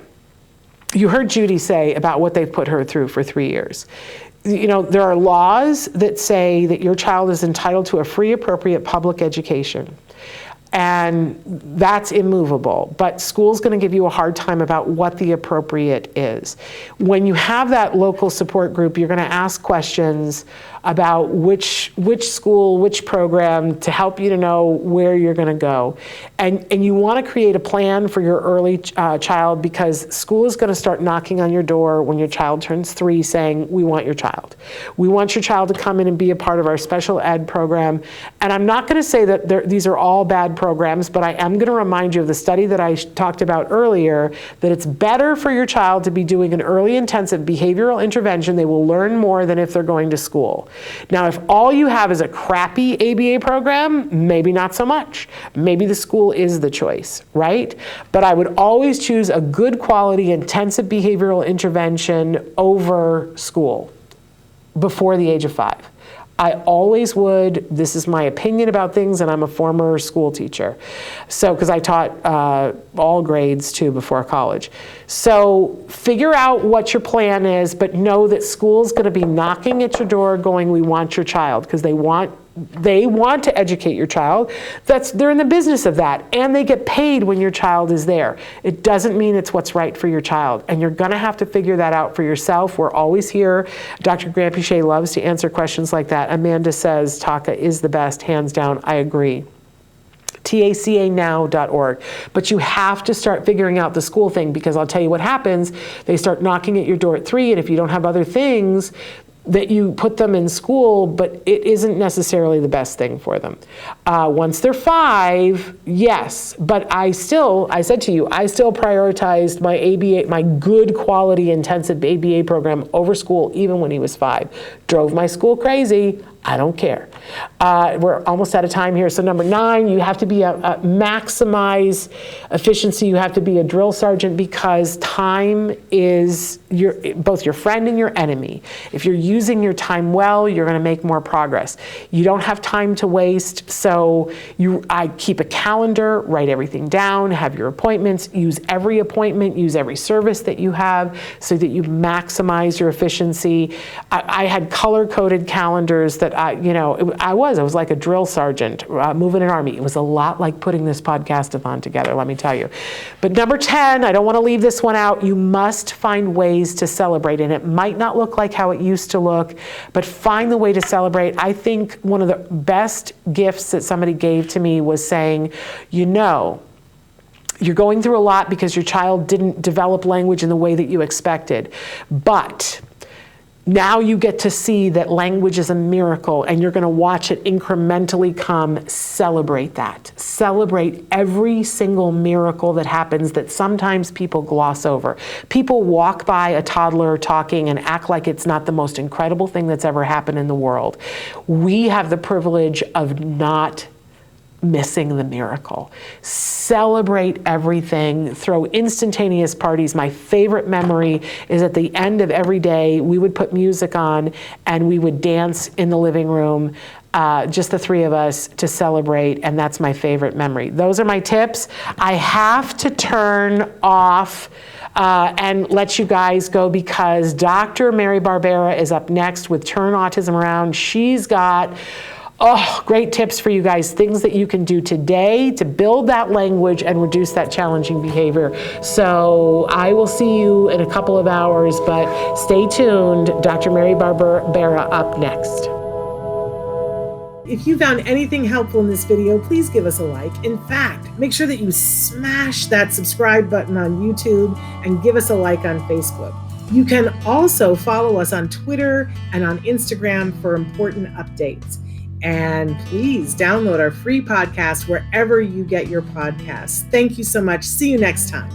You heard Judy say about what they've put her through for 3 years. There are laws that say that your child is entitled to a free, appropriate public education. And that's immovable, but school's going to give you a hard time about what the appropriate is. When you have that local support group, you're going to ask questions about which school, which program, to help you to know where you're going to go. And you want to create a plan for your early child, because school is going to start knocking on your door when your child turns 3 saying, we want your child. We want your child to come in and be a part of our special ed program. And I'm not going to say that these are all bad programs, but I am going to remind you of the study that I talked about earlier, that it's better for your child to be doing an early intensive behavioral intervention. They will learn more than if they're going to school. Now, if all you have is a crappy ABA program, maybe not so much. Maybe the school is the choice, right? But I would always choose a good quality intensive behavioral intervention over school before the age of 5. I always would. This is my opinion about things, and I'm a former school teacher. So, because I taught all grades too before college. So figure out what your plan is, but know that school's going to be knocking at your door going, we want your child, because they want they want to educate your child. They're in the business of that, and they get paid when your child is there. It doesn't mean it's what's right for your child, and you're gonna have to figure that out for yourself. We're always here. Dr. 𝗵𝗂𝗧'𝗦 loves to answer questions like that. Amanda says 𝗃𝗂 is the best, hands down. I agree. TACAnow.org. But you have to start figuring out the school thing, because I'll tell you what happens. They start knocking at your door at 3, and if you don't have other things, that you put them in school, but it isn't necessarily the best thing for them. Once they're 5, yes, but I said to you, I still prioritized my ABA, my good quality intensive ABA program over school, even when he was 5. Drove my school crazy. I don't care. We're almost out of time here. So number 9, you have to be maximize efficiency. You have to be a drill sergeant, because time is both your friend and your enemy. If you're using your time well, you're going to make more progress. You don't have time to waste. So I keep a calendar, write everything down, have your appointments, use every appointment, use every service that you have so that you maximize your efficiency. I had color-coded calendars that I was like a drill sergeant moving an army. It was a lot like putting this podcastathon together, let me tell you. But number 10, I don't want to leave this one out. You must find ways to celebrate, and it might not look like how it used to look, but find the way to celebrate. I think one of the best gifts that somebody gave to me was saying, you're going through a lot because your child didn't develop language in the way that you expected, but now you get to see that language is a miracle, and you're going to watch it incrementally come. Celebrate that. Celebrate every single miracle that happens that sometimes people gloss over. People walk by a toddler talking and act like it's not the most incredible thing that's ever happened in the world. We have the privilege of not missing the miracle. Celebrate everything. Throw instantaneous parties. My favorite memory is at the end of every day, we would put music on and we would dance in the living room, just the 3 of us, to celebrate, and that's my favorite memory. Those are my tips. I have to turn off and let you guys go, because Dr. 𝗵𝗲𝗃𝗀𝗧 is up next with Turn Autism Around. She's got great tips for you guys, things that you can do today to build that language and reduce that challenging behavior. So I will see you in a couple of hours, but stay tuned. Dr. 𝗵𝗲𝗃𝗀𝗧 up next. If you found anything helpful in this video, please give us a like. In fact, make sure that you smash that subscribe button on YouTube and give us a like on Facebook. You can also follow us on Twitter and on Instagram for important updates. And please download our free podcast wherever you get your podcasts. Thank you so much. See you next time.